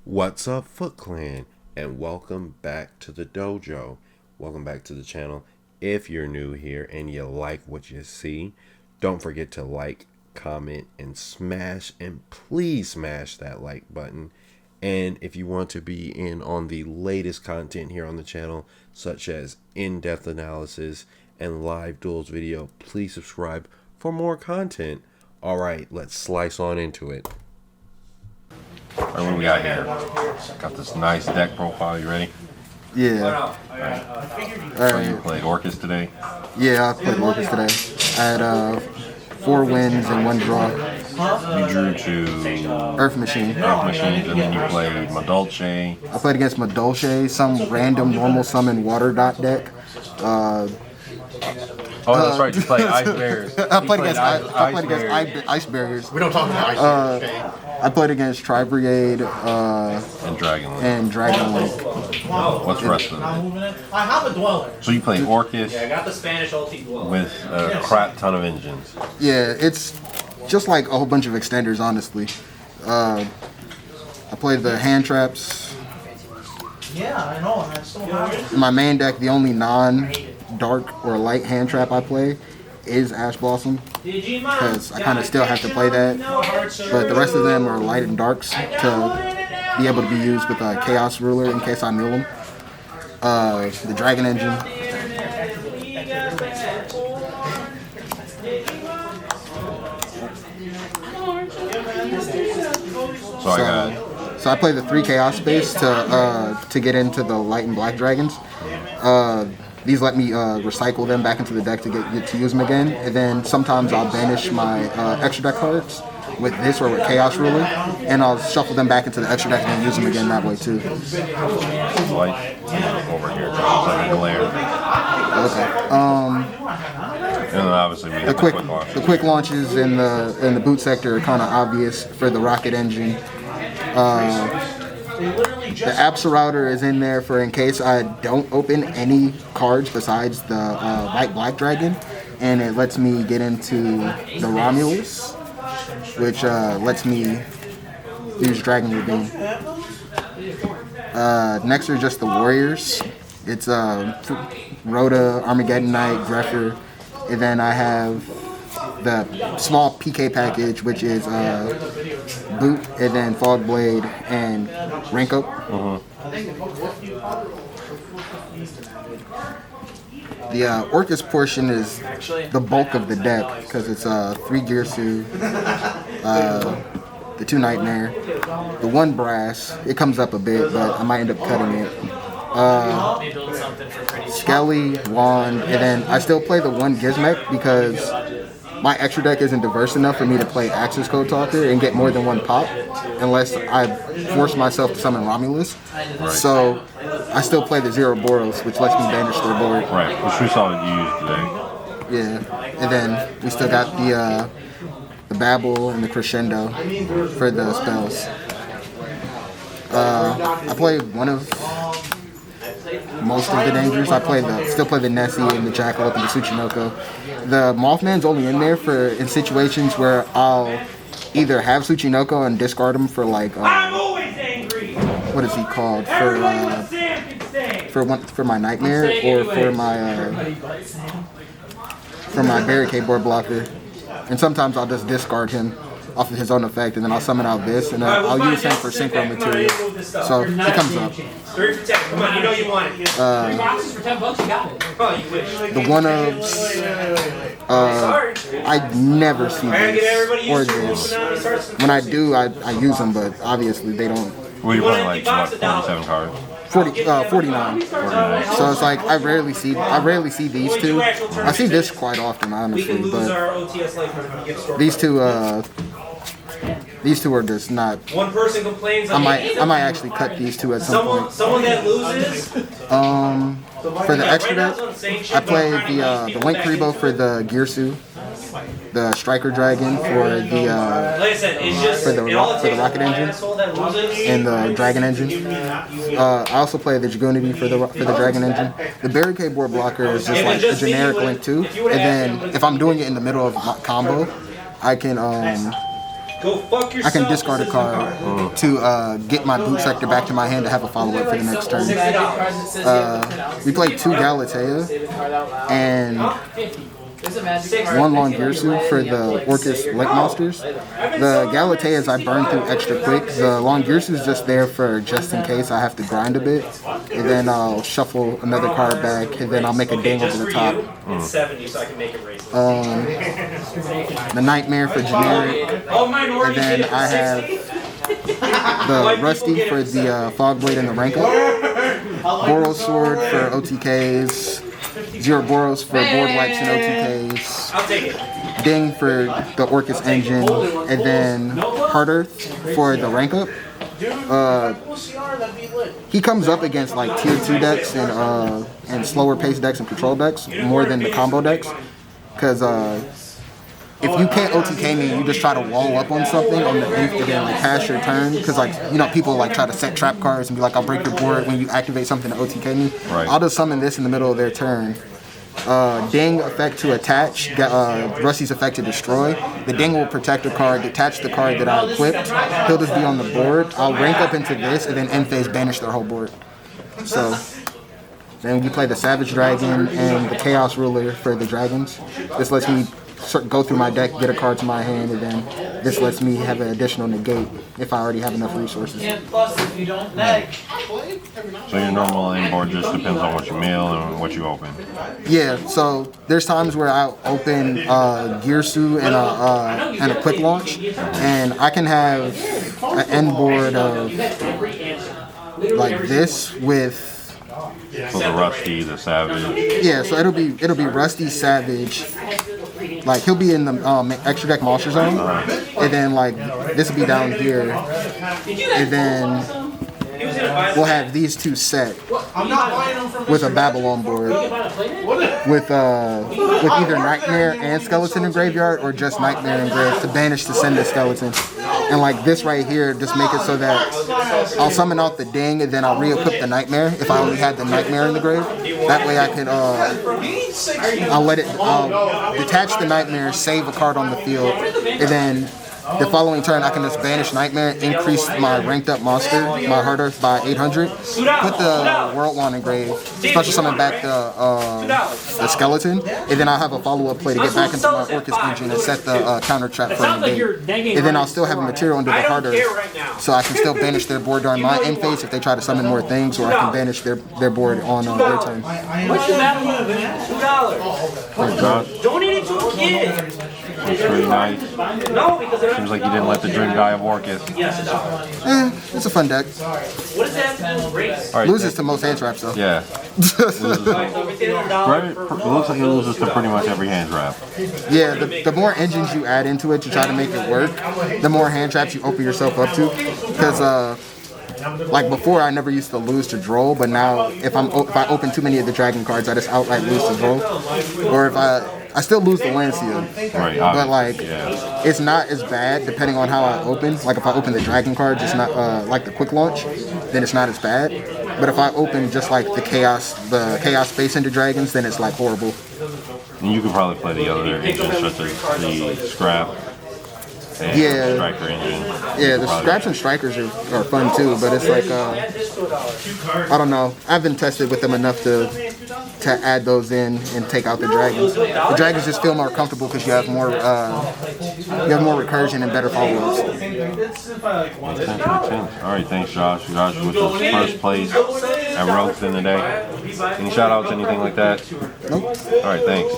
What's up, Foot Clan, and welcome back to the dojo. Welcome back to the channel. If you're new here and you like what you see, don't forget to like, comment, and smash, and please smash that like button. And if you want to be in on the latest content here on the channel, such as in-depth analysis and live duels video, please subscribe for more content. All right, let's slice on into it. All right, what do we got here? Got this nice deck profile. You ready? Yeah. So you played Orcust today? Yeah, I played Orcust today. I had 4 wins and 1 draw. You drew to Earth Machines, and then you played Madolche. I played against Madolche, some random normal summon water dot deck. Oh, that's right. You played Ice Bears. I played against Ice Barriers. We don't talk about Ice Bears, okay? I played against Tri Brigade and Dragon Link. What's the rest of it? I have a dweller. So you played Orcust I got the Spanish ulti dweller. with a crap ton of engines. Yeah, it's just like a whole bunch of extenders, honestly. I played the hand traps. Yeah, I know, and I still have it. In my main deck, the only non-dark or light hand trap I play is Ash Blossom, because I kind of still have to play that. But the rest of them are light and darks to be able to be used with a Chaos Ruler in case I mill them. The Dragon Engine. So I play the 3 Chaos Space to get into the light and black dragons. These let me recycle them back into the deck to get to use them again. And then sometimes I'll banish my extra deck cards with this or with Chaos Ruler, and I'll shuffle them back into the extra deck and then use them again that way too. Like over here, like a glare. Okay. And then obviously we have The quick launches in the boot sector are kind of obvious for the Rokket engine. The Absa router is in there for in case I don't open any cards besides the white black dragon, and it lets me get into the Romulus, which lets me use Dragon Ravine. Next are just the Warriors. It's Rhoda, Armageddon Knight, Greffer, and then I have the small PK package, which is Boot, and then Fog Blade and Rank Up. The Orcust portion is the bulk of the deck because it's 3 Girsu, the 2 Nightmare, the 1 Brass. It comes up a bit, but I might end up cutting it. Skelly, Wand, and then I still play the 1 Gizmek because my extra deck isn't diverse enough for me to play Axis Code Talker and get more than 1 pop unless I force myself to summon Romulus. Right. So I still play the 0 Boros, which lets me banish their board. Right, which we saw that you used today. Yeah, and then we still got the Babel and the Crescendo for the spells. I played one of most of the dangers. I still play the Nessie and the Jackalope and the Tsuchinoko. The Mothman's only in there in situations where I'll either have Tsuchinoko and discard him for like what is he called for my Nightmare or for my Barricade Board blocker, and sometimes I'll just discard him off of his own effect, and then I'll summon out this, and I'll use him for synchro material. So he comes up. 3 for 10. Come on, you know you want it. 3 boxes for $10, you got it. Oh, you wish. The one-ofs, I never see this or this. When I do, I use them, but obviously they don't. Well, you're playing like what, 47 cards? 49. So it's like I rarely see these 2. I see this quite often, honestly, but these two are just not. One person complains. I might actually cut these 2 at some point. Someone that loses. For the extra deck, I played the Link Rebo for the Girsu, the Striker Dragon for the Rokket engine, and the Dragon engine. I also play the Dragonity for the Dragon engine. The Barricade Board blocker is just like a generic Link 2, and then if I'm doing it in the middle of my combo, I can I can discard a card to get my boot sector back to my hand to have a follow-up for the next turn. We played 2 Galatea and 1 Longirsu for the Orcust Lake Monsters. The Galateas I burn through extra quick. The Longirsu is just there for just in case I have to grind a bit. And then I'll shuffle another card back, and then I'll make a ding over the top. The Nightmare for generic. And then I have the Rusty for the Fog Blade and the rank up. Boros Sword for OTKs. Zero Boros for board wipes and OTKs. Ding for the Orcust engine. And then Hard Earth for the rank up. He comes up against like tier 2 decks and slower pace decks and control decks more than the combo decks. Because if you can't OTK me, you just try to wall up on something on the beef and then like pass your turn. Because like, you know, people like try to set trap cards and be like, I'll break your board when you activate something to OTK me. Right. I'll just summon this in the middle of their turn. Ding effect to attach, Rusty's effect to destroy. The ding will protect a card, detach the card that I equipped. He'll just be on the board. I'll rank up into this and then end phase banish their whole board. So then you play the Savage Dragon and the Chaos Ruler for the dragons. This lets me go through my deck, get a card to my hand, and then this lets me have an additional negate if I already have enough resources. So your normal lane board just depends on what you mill and what you open. Yeah, so there's times where I open Gearsu and a quick launch, and I can have an end board of like this with. So the Rusty, the Savage. Yeah, so it'll be Rusty, Savage. Like he'll be in the extra deck monster zone, and then like this will be down here, and then we'll have these 2 set with a Babylon board with either Nightmare and Skeleton in graveyard or just Nightmare in grave to banish to send the skeleton. And like this right here, just make it so that I'll summon out the ding and then I'll re-equip the Nightmare if I only had the Nightmare in the grave. That way I can I'll detach the Nightmare, save a card on the field, and then the following turn I can just banish Nightmare, increase my ranked up monster, my Hard Earth by 800, put the World Wand in grave, special summon back the skeleton, and then I'll have a follow-up play to get back into my Orcust engine and set the counter trap for a negate. And then I'll still have a material under the Hard Earth, so I can still banish their board during my end phase if they try to summon more things, or I can banish their board on their turn. What's the value of it? $2. Donate it to a kid. It's pretty nice. No, because they're Seems like you didn't let the drink die of Orcust. Yes, it does. It's a fun deck. What is that? Race. All right, Loses to most hand traps though. Yeah. Right? It looks like it loses to pretty much every hand trap. Yeah, the more engines you add into it to try to make it work, the more hand traps you open yourself up to. Because like before, I never used to lose to Droll, but now if I open too many of the dragon cards, I just outright lose to Droll. Or if I still lose the Lancia, Right. but like Yeah. it's not as bad depending on how I open. Like if I open the dragon cards, it's not like the quick launch, then it's not as bad. But if I open just like the chaos Space Ender dragons, then it's like horrible. And you could probably play the other engines such as the Scrap and Yeah. Striker engine. Yeah, the scraps and strikers are fun too, but it's like I don't know. I haven't tested with them enough to add those in and take out the dragons. The dragons just feel more comfortable because you have more recursion and better follow-ups. All right, thanks, Josh. Josh with his first place at Rokket in the day. Any shout-outs, anything like that? Nope. All right, thanks.